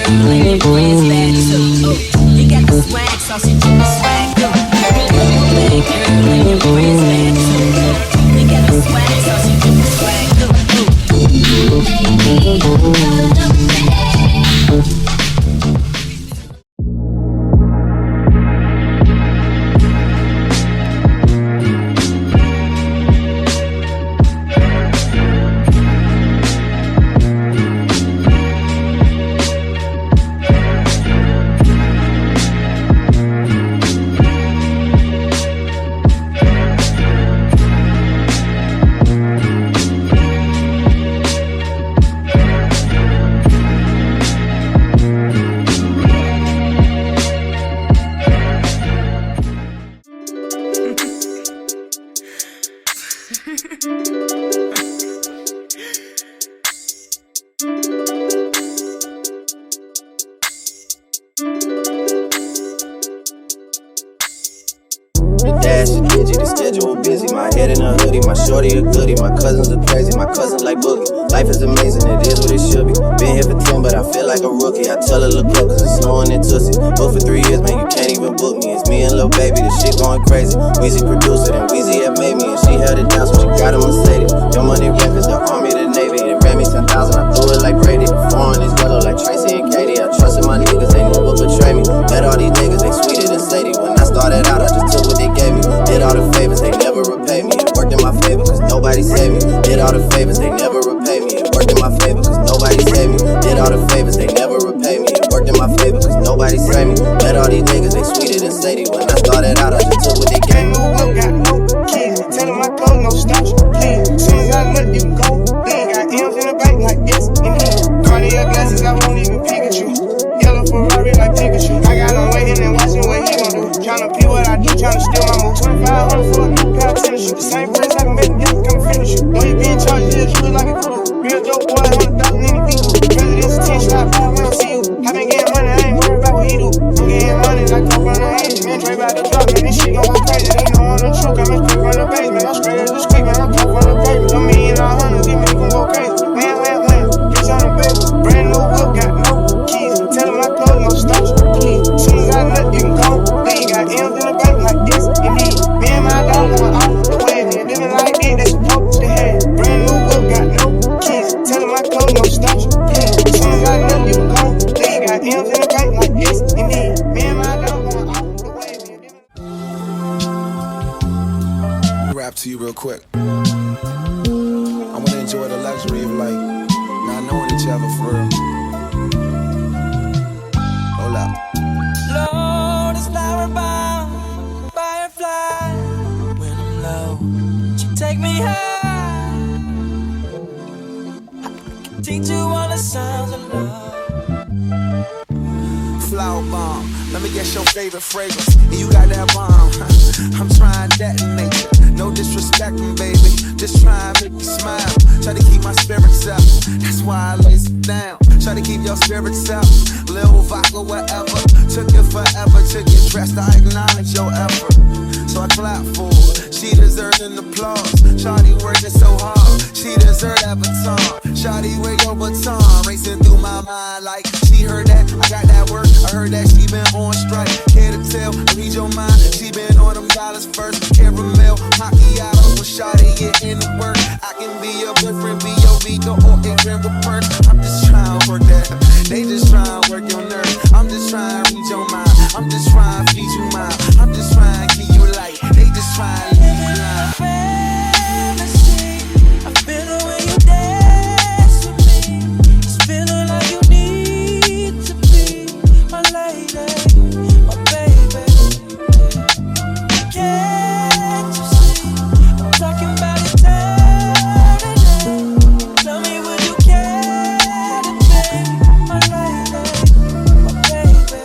girl and your friends bad too. You got the swag, so she do the swag too. Bad girl and your friends bad too. You got the swag, so she do the swag too. The schedule busy, my head in a hoodie, my shorty a goodie, my cousins are crazy, my cousin like boogie. Life is amazing, it is what it should be. Been here for 10, but I feel like a rookie. I tell her look up, cause it's snowing in Tussies. Booked for 3 years, man, you can't even book me. It's me and Lil Baby, this shit going crazy. Weezy produced it, and Weezy had made me, and she held it down, so she got a Mercedes. Your money records, the Army, the Navy. It ran me 10,000, I threw it like Brady. The foreign is yellow like Tracy and Katie. I trusted my niggas, they never betray me. Met all these niggas, they sweeter than Sadie. When I started out, I just took what they gave me. Did all the favors, they never repay me. It worked in my favor, cause nobody saved me. Did all the favors, they never repay me. It worked in my favor, cause nobody saved me. Did all the favors, they never repay me. It worked in my favor, cause nobody saved me. Met all these niggas, they sweeter than Sadie. When I started out, I just took what they gave me. Got no kids, tell them my clothes, no stops, please. Soon as I look, you can go. Then got M's in the bank like yes, indeed. Cartier glasses, I won't even Pikachu. Yellow Ferrari like Pikachu. I got him waiting and watching what he gon' do. Tryna pee what I do, tryna steal my move. 2,500 for a new pair of tennis shoes. The same place I can make them young, come finish you. Know you being charged, yeah, you look like a cuckoo. Real dope boy, 100,000 any people. President's attention, I find we don't see you. I been getting money, I ain't worried about what he do. I'm getting money like Coke on the edge. Man, Dre about to drop, man, this shit gon' go crazy. They know I'm the truth, I'm in quick on the basement. I'm straight as a squeak, man, I'm Coke on the pavement. $1 million, $100, these men gon' go crazy. Man, bitch on the baby. Brand new whip, got no keys. Tell them my clothes, no stops, please. Soon as I look, you can go. Then got M's in the bank like this, indeed. Me and my dog going off the way. Living like this, they supposed to have. Brand new whip, got no keys. Tell them my clothes, no stops, please. Soon as I look, you can go. Then got M's in the bank like this, indeed. Me and my dog going off the way. Rap to you real quick. I want to enjoy the luxury of like not knowing each other for real. Hold up. Lord, it's flower bound, firefly. When I'm low, you take me high. I can teach you all the sounds of love. Flower bomb, let me guess your favorite fragrance. And you got that bomb. I'm trying detonate it. No disrespecting, baby. Just try and make me smile. Try to keep my spirits up. That's why I lace it down. Try to keep your spirits up. Lil vodka, whatever. Took it forever to get dressed. I acknowledge your effort, so I clap for her. She deserves an applause. Shawty working so hard. She deserves that baton. Shawty, where your baton? Racing through my mind like she heard that. I got that work. I heard that she been on strike. Care to tell? I read your mind. She been on them dollars first. Caramel, macchiato. When Shawty get in the work, I can be your boyfriend, be your Vito, or a Grimble perk. I'm just trying to work that. They just trying to work your nerves. I'm just trying to read your mind. I'm just trying to feed you mine. I'm just trying to keep you light. They just trying to leave you blind. Fantasy, I feel the way you dance with me. It's feeling like you need to be my lady, my baby. Can't you see? I'm talking about eternity. Tell me, would you care to be my lady, my baby?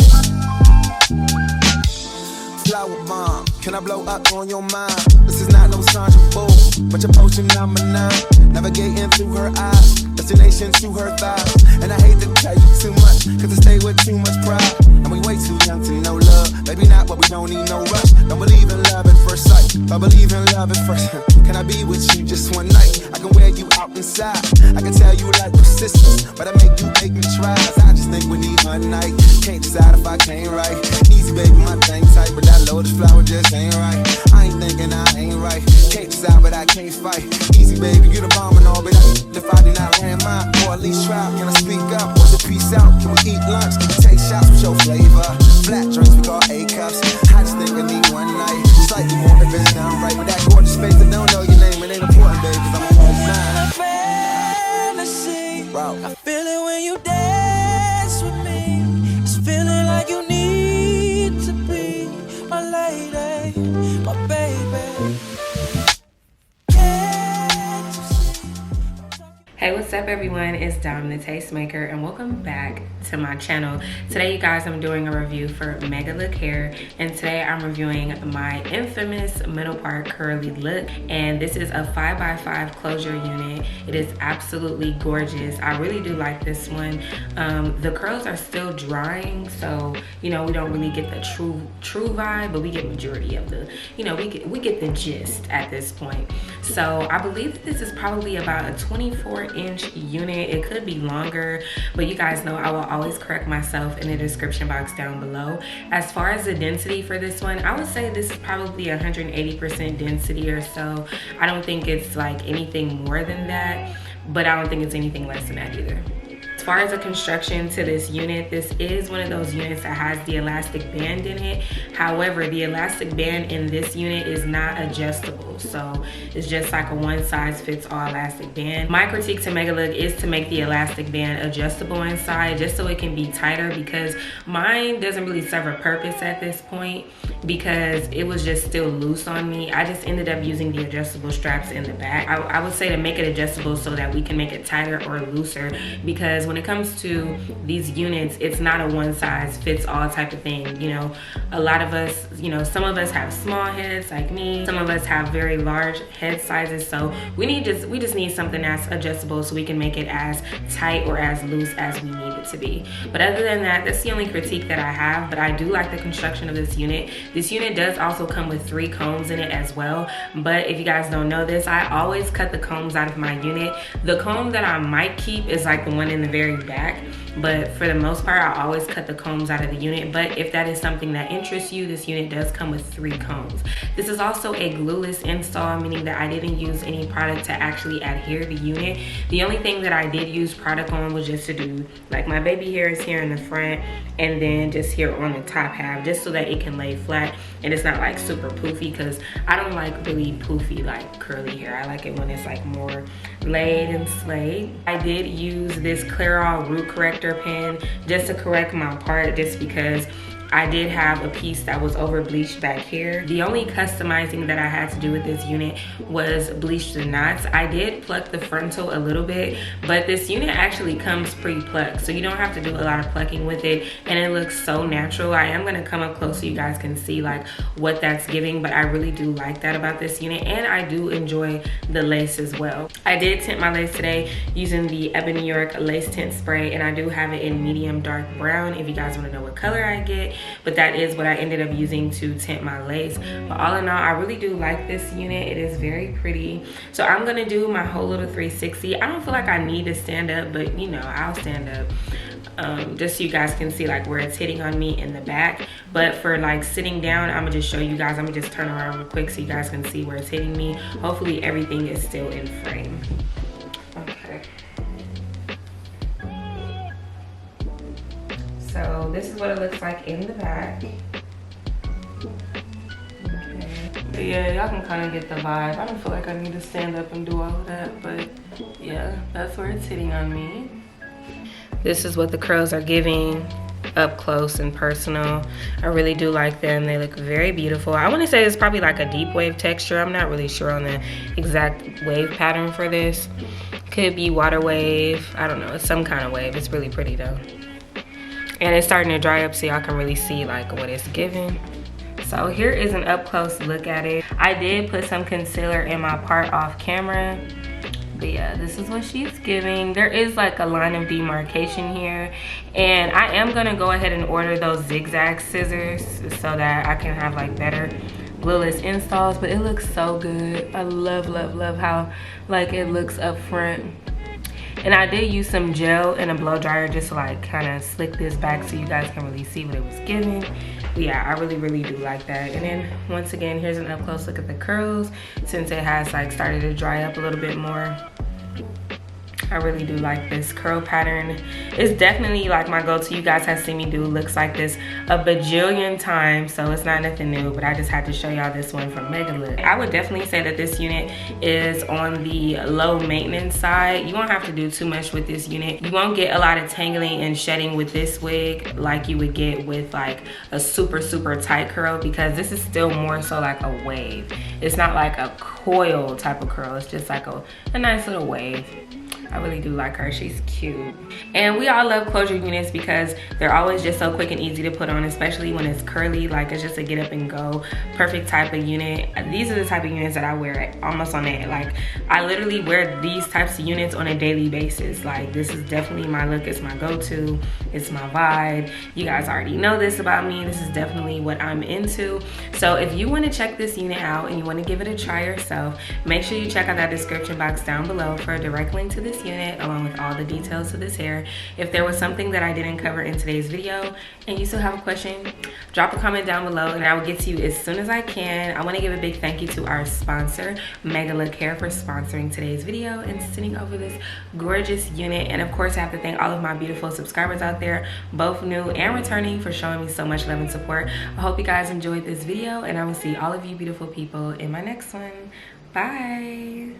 Flower bomb, can I blow up on your mind? This is not no Sandra Bull, but your potion number 9. Navigating through her eyes, destination to her thighs. And I hate to tell you too much, cause I stay with too much pride. And we way too young to know love. Maybe not, but we don't need no rush. Don't believe in love at first sight, but believe in love at first. Can I be with you just one night? I can wear you out inside. I can tell you like persistence, but I make me try. I just think we need one night. Can't decide if I can't right. Easy baby, my thing tight, but that lotus flower just ain't right. I ain't thinking I ain't right. Can't decide, but I can't fight. Easy baby, you the bomb and all, but if I do not land mine, or at least try, can I speak up? Or the peace out? Can we eat lunch? Can we take shots with your flavor? Flat drinks, we call A-cups. I just think I need one night. Slightly more if it's done right. But that gorgeous face that don't know your name, it ain't important, baby, cause I'm all mine. Fantasy. Wow. I feel it when you dance with me. It's feeling like you need to be my lady, my baby. Hey, what's up everyone? It's Domthetastemaker and welcome back to my channel. Today you guys, I'm doing a review for Megalook hair, and today I'm reviewing my infamous middle part curly look, and this is a 5x5 closure unit. It is absolutely gorgeous. I really do like this one. The curls are still drying, so you know we don't really get the true vibe, but we get majority of the, you know, we get the gist at this point. So I believe that this is probably about a 24-inch unit. It could be longer, but you guys know I will always correct myself in the description box down below. As far as the density for this one, I would say this is probably 180% density or so. I don't think it's like anything more than that, but I don't think it's anything less than that either. As far as the construction to this unit, this is one of those units that has the elastic band in it. However, the elastic band in this unit is not adjustable, so it's just like a one size fits all elastic band. My critique to Megalook is to make the elastic band adjustable inside just so it can be tighter, because mine doesn't really serve a purpose at this point because it was just still loose on me. I just ended up using the adjustable straps in the back. I would say to make it adjustable so that we can make it tighter or looser, because when it comes to these units, it's not a one size fits all type of thing. You know, a lot of us, you know, some of us have small heads like me, some of us have very large head sizes, so we just need something that's adjustable so we can make it as tight or as loose as we need it to be. But other than that, that's the only critique that I have. But I do like the construction of this unit. This unit does also come with 3 combs in it as well, but if you guys don't know this, I always cut the combs out of my unit. The comb that I might keep is like the one in the very back, but for the most part I always cut the combs out of the unit. But if that is something that interests you, this unit does come with 3 combs. This is also a glueless install, meaning that I didn't use any product to actually adhere the unit. The only thing that I did use product on was just to do like my baby hairs here in the front, and then just here on the top half, just so that it can lay flat and it's not like super poofy, because I don't like really poofy like curly hair. I like it when it's like more laid and slayed. I did use this Clairol root corrector pen just to correct my part, just because I did have a piece that was over bleached back here. The only customizing that I had to do with this unit was bleach the knots. I did pluck the frontal a little bit, but this unit actually comes pre-plucked, so you don't have to do a lot of plucking with it, and it looks so natural. I am gonna come up close so you guys can see like what that's giving, but I really do like that about this unit, and I do enjoy the lace as well. I did tint my lace today using the Ebony York lace tint spray, and I do have it in medium dark brown if you guys want to know what color I get. But that is what I ended up using to tint my lace. But all in all, I really do like this unit. It is very pretty. So I'm gonna do my whole little 360. I don't feel like I need to stand up, but you know, I'll stand up just so you guys can see like where it's hitting on me in the back. But for like sitting down, I'm gonna just show you guys. I'm gonna just turn around real quick so you guys can see where it's hitting me. Hopefully everything is still in frame. Okay. So this is what it looks like in the back. Okay. But yeah, y'all can kind of get the vibe. I don't feel like I need to stand up and do all of that, but yeah, that's where it's hitting on me. This is what the curls are giving up close and personal. I really do like them. They look very beautiful. I want to say it's probably like a deep wave texture. I'm not really sure on the exact wave pattern for this. Could be water wave. I don't know. It's some kind of wave. It's really pretty though. And it's starting to dry up so y'all can really see like what it's giving. So here is an up close look at it. I did put some concealer in my part off camera. But yeah, this is what she's giving. There is like a line of demarcation here, and I am gonna go ahead and order those zigzag scissors so that I can have like better glueless installs, but it looks so good. I love how like it looks up front. And I did use some gel and a blow dryer just to like kind of slick this back so you guys can really see what it was giving. But yeah, I really do like that. And then once again, here's an up close look at the curls since it has like started to dry up a little bit more. I really do like this curl pattern. It's definitely like my go-to. You guys have seen me do looks like this a bajillion times, so it's not nothing new, but I just had to show y'all this one from Megalook. I would definitely say that this unit is on the low maintenance side. You won't have to do too much with this unit. You won't get a lot of tangling and shedding with this wig like you would get with like a super tight curl, because this is still more so like a wave. It's not like a coil type of curl. It's just like a nice little wave. I really do like her. She's cute. And we all love closure units because they're always just so quick and easy to put on, especially when it's curly. Like, it's just a get up and go perfect type of unit. These are the type of units that I wear almost on it. Like, I literally wear these types of units on a daily basis. Like, this is definitely my look. It's my go-to. It's my vibe. You guys already know this about me. This is definitely what I'm into. So if you want to check this unit out and you want to give it a try yourself, make sure you check out that description box down below for a direct link to this unit along with all the details to this hair. If there was something that I didn't cover in today's video and you still have a question, drop a comment down below and I will get to you as soon as I can. I want to give a big thank you to our sponsor, Megalook Hair, for sponsoring today's video and sending over this gorgeous unit. And of course, I have to thank all of my beautiful subscribers out there, both new and returning, for showing me so much love and support. I hope you guys enjoyed this video and I will see all of you beautiful people in my next one. Bye.